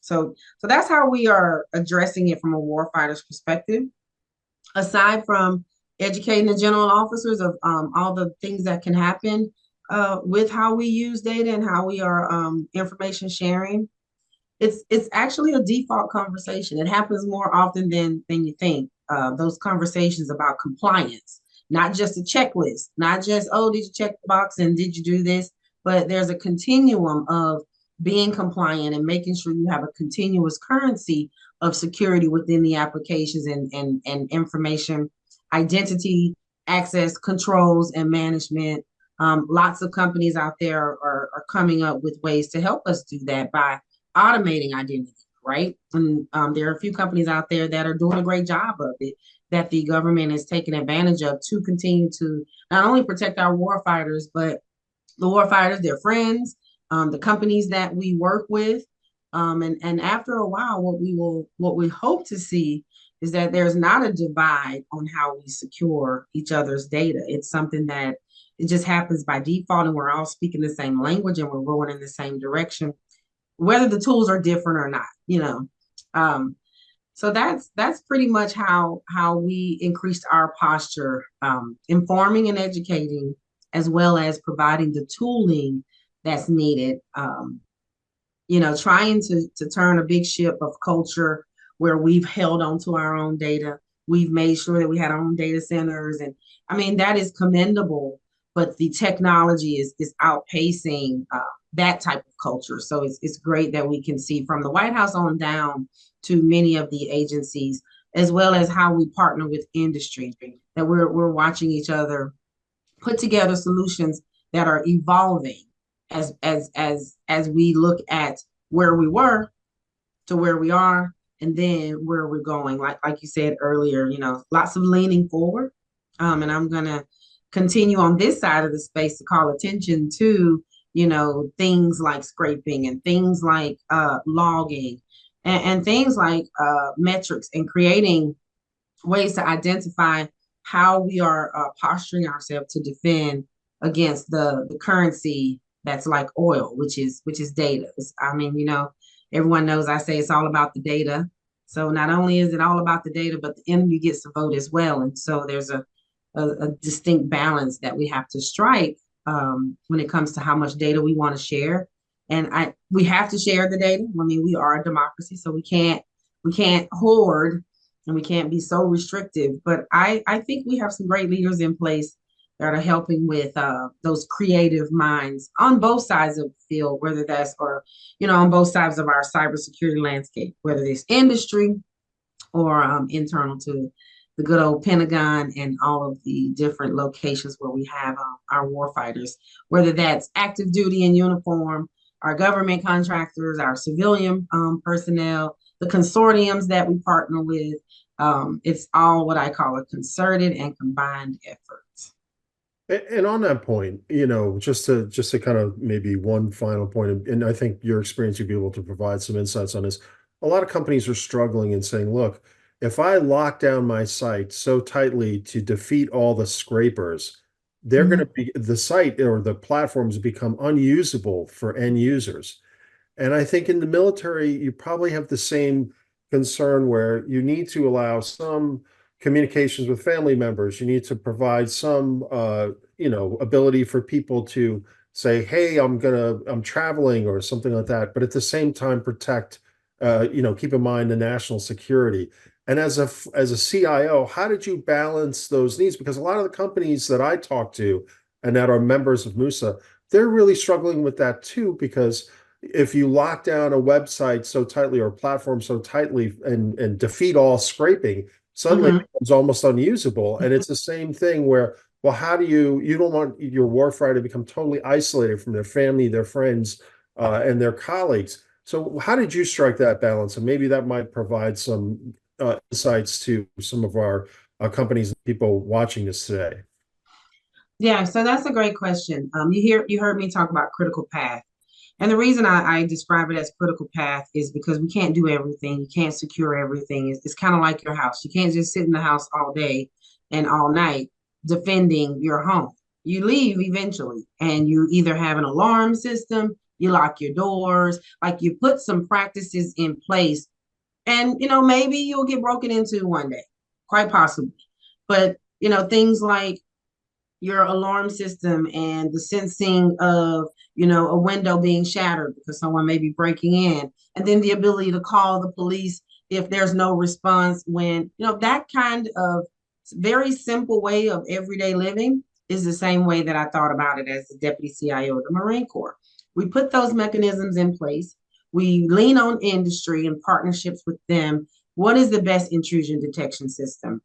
So that's how we are addressing it from a warfighter's perspective. Aside from educating the general officers of all the things that can happen with how we use data and how we are information sharing, it's actually a default conversation. It happens more often than you think. Those conversations about compliance, not just a checklist, not just, oh, did you check the box and did you do this? But there's a continuum of being compliant and making sure you have a continuous currency of security within the applications and information, identity, access, controls, and management. Lots of companies out there are coming up with ways to help us do that by automating identity, right? And there are a few companies out there that are doing a great job of it that the government is taking advantage of to continue to not only protect our warfighters, but the warfighters, their friends, the companies that we work with. And after a while, what we hope to see is that there's not a divide on how we secure each other's data. It's something that it just happens by default, and we're all speaking the same language and we're going in the same direction, whether the tools are different or not. So that's pretty much how we increased our posture, informing and educating, as well as providing the tooling that's needed. Trying to turn a big ship of culture where we've held on to our own data. We've made sure that we had our own data centers. And I mean, that is commendable, but the technology is outpacing that type of culture. So it's great that we can see from the White House on down to many of the agencies, as well as how we partner with industry, that we're watching each other put together solutions that are evolving as we look at where we were to where we are and then where we're going. Like you said earlier, lots of leaning forward. And I'm gonna continue on this side of the space to call attention to, things like scraping and things like logging and things like metrics, and creating ways to identify how we are posturing ourselves to defend against the currency that's like oil, which is data. I mean, everyone knows I say it's all about the data. So not only is it all about the data, but the enemy gets to vote as well. And so there's a distinct balance that we have to strike when it comes to how much data we want to share. And we have to share the data. I mean, we are a democracy, so we can't hoard and we can't be so restrictive. But I think we have some great leaders in place that are helping with those creative minds on both sides of the field, whether that's or on both sides of our cybersecurity landscape, whether it's industry or internal to the good old Pentagon and all of the different locations where we have our warfighters, whether that's active duty in uniform, our government contractors, our civilian personnel, the consortiums that we partner with. It's all what I call a concerted and combined effort. And on that point, just to kind of maybe one final point, and I think your experience you'd be able to provide some insights on this. A lot of companies are struggling and saying, look, if I lock down my site so tightly to defeat all the scrapers, they're going to Mhm. be the site or the platforms become unusable for end users. And I think in the military, you probably have the same concern where you need to allow some communications with family members. You need to provide some, ability for people to say, "Hey, I'm traveling" or something like that. But at the same time, protect, keep in mind the national security. And as a CIO, how did you balance those needs? Because a lot of the companies that I talk to and that are members of MUSA, they're really struggling with that too, because if you lock down a website so tightly or a platform so tightly and defeat all scraping, suddenly it Mhm. becomes almost unusable. And it's the same thing where, well, how do you don't want your warfighter to become totally isolated from their family, their friends, and their colleagues. So how did you strike that balance? And maybe that might provide some insights to some of our companies and people watching this today. Yeah, so that's a great question. You heard me talk about critical path. And the reason I describe it as critical path is because we can't do everything. You can't secure everything. It's kind of like your house. You can't just sit in the house all day and all night defending your home. You leave eventually, and you either have an alarm system, you lock your doors, like you put some practices in place, and maybe you'll get broken into one day, quite possibly. But things like your alarm system and the sensing of a window being shattered because someone may be breaking in, and then the ability to call the police if there's no response, when that kind of very simple way of everyday living is the same way that I thought about it as the deputy CIO of the Marine Corps. We put those mechanisms in place. We lean on industry and partnerships with them. What is the best intrusion detection system?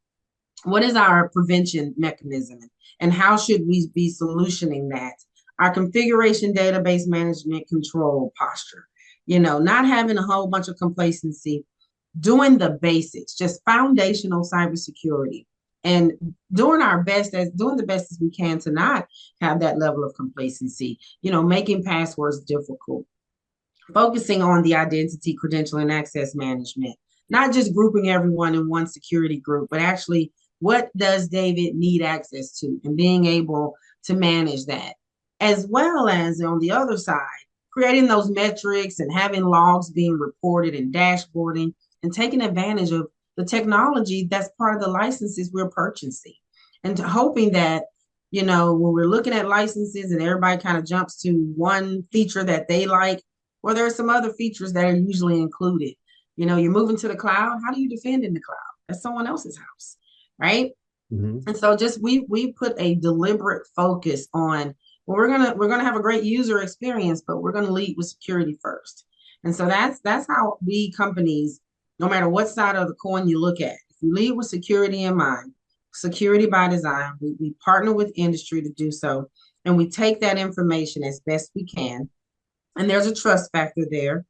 What is our prevention mechanism, and how should we be solutioning that? Our configuration database management control posture, not having a whole bunch of complacency, doing the basics, just foundational cybersecurity, and doing the best as we can to not have that level of complacency, making passwords difficult, focusing on the identity, credential, and access management, not just grouping everyone in one security group, but actually what does David need access to, and being able to manage that, as well as on the other side, creating those metrics and having logs being reported and dashboarding and taking advantage of the technology that's part of the licenses we're purchasing, and hoping that when we're looking at licenses and everybody kind of jumps to one feature that they like, well, there are some other features that are usually included. You're moving to the cloud. How do you defend in the cloud? That's someone else's house, right? Mhm. And so just we put a deliberate focus on, well, we're gonna have a great user experience, but we're gonna lead with security first. And so that's how we companies, no matter what side of the coin you look at, if you lead with security in mind, security by design, we partner with industry to do so, and we take that information as best we can, and there's a trust factor there.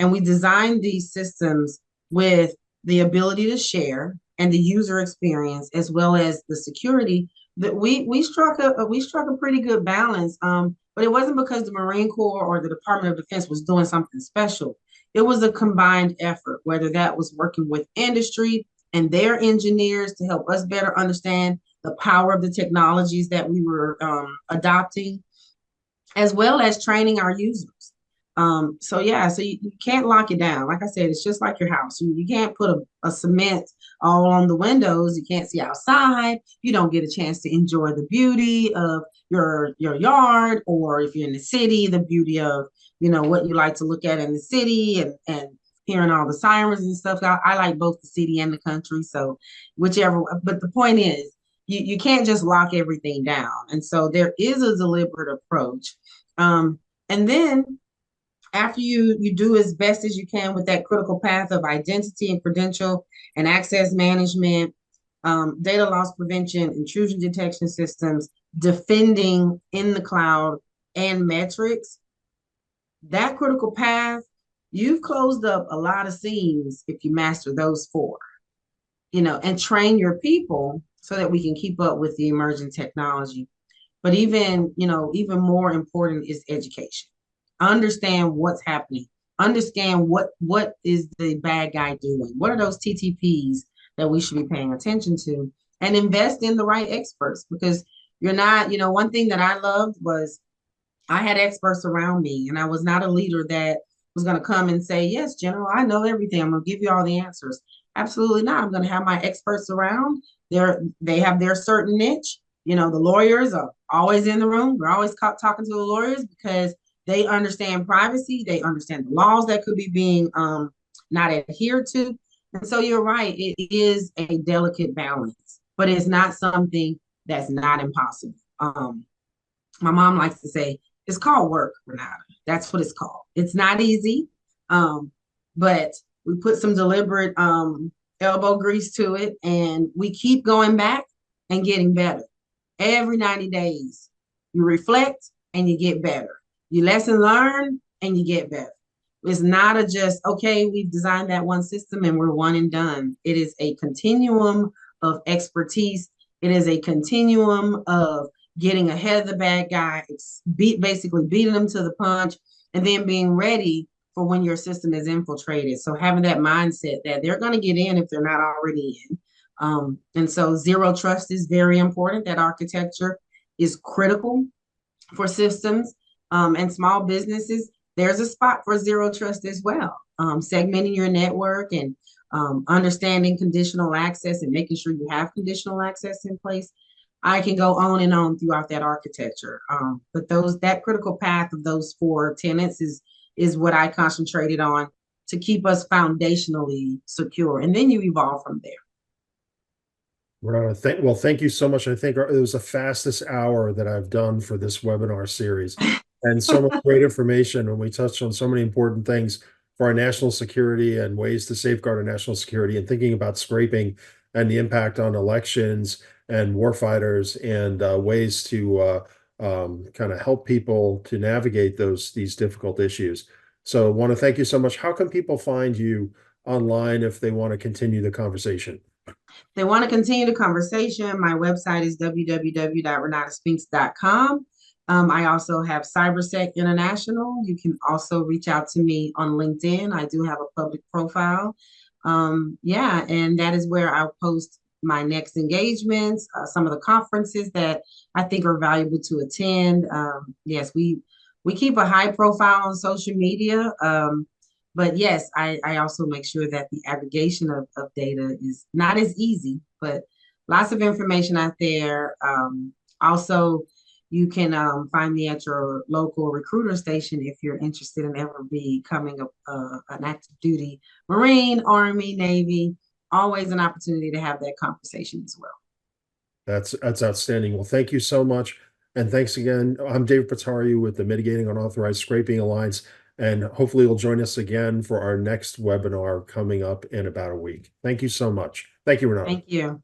And we design these systems with the ability to share and the user experience, as well as the security. That we struck a pretty good balance. But it wasn't because the Marine Corps or the Department of Defense was doing something special. It was a combined effort, whether that was working with industry and their engineers to help us better understand the power of the technologies that we were adopting, as well as training our users. So yeah, so you can't lock it down. Like I said, it's just like your house. You can't put a cement all on the windows. You can't see outside. You don't get a chance to enjoy the beauty of your yard, or if you're in the city, the beauty of what you like to look at in the city, and hearing all the sirens and stuff. I like both the city and the country. So whichever, but the point is, you can't just lock everything down. And so there is a deliberate approach. And then after you do as best as you can with that critical path of identity and credential and access management, data loss prevention, intrusion detection systems, defending in the cloud, and metrics, that critical path, you've closed up a lot of seams if you master those four, and train your people so that we can keep up with the emerging technology. But even more important is education. Understand what's happening. Understand what is the bad guy doing. What are those TTPs that we should be paying attention to, and invest in the right experts, because you're not, one thing that I loved was I had experts around me, and I was not a leader that was going to come and say, yes, General, I know everything. I'm going to give you all the answers. Absolutely not. I'm going to have my experts around. They have their certain niche. The lawyers are always in the room. We're always talking to the lawyers because they understand privacy. They understand the laws that could be being not adhered to. And so you're right. It is a delicate balance, but it's not something that's not impossible. My mom likes to say, it's called work, Renata. That's what it's called. It's not easy, but we put some deliberate elbow grease to it, and we keep going back and getting better. Every 90 days, you reflect and you get better. You lesson learn and you get better. It's not a just, okay, we've designed that one system and we're one and done. It is a continuum of expertise. It is a continuum of getting ahead of the bad guy, basically beating them to the punch, and then being ready for when your system is infiltrated. So having that mindset that they're going to get in if they're not already in. And so zero trust is very important. That architecture is critical for systems and small businesses. There's a spot for zero trust as well. Segmenting your network and understanding conditional access and making sure you have conditional access in place. I can go on and on throughout that architecture. But that critical path of those four tenets is what I concentrated on to keep us foundationally secure. And then you evolve from there. Well, thank you so much. I think it was the fastest hour that I've done for this webinar series, and so much great information. And we touched on so many important things for our national security and ways to safeguard our national security, and thinking about scraping and the impact on elections and warfighters, and ways to kind of help people to navigate these difficult issues. So I want to thank you so much. How can people find you online if they want to continue the conversation? They want to continue the conversation. My website is www.renataspinks.com. I also have CyberSec International. You can also reach out to me on LinkedIn. I do have a public profile. Yeah, and that is where I'll post my next engagements, some of the conferences that I think are valuable to attend. Yes, we keep a high profile on social media. But yes, I also make sure that the aggregation of data is not as easy, but lots of information out there. Also, you can find me at your local recruiter station if you're interested in ever becoming an active duty Marine, Army, Navy. Always an opportunity to have that conversation as well. That's outstanding. Well, thank you so much. And thanks again. I'm David Patario with the Mitigating Unauthorized Scraping Alliance, and hopefully you'll join us again for our next webinar coming up in about a week. Thank you so much. Thank you, Renata. Thank you.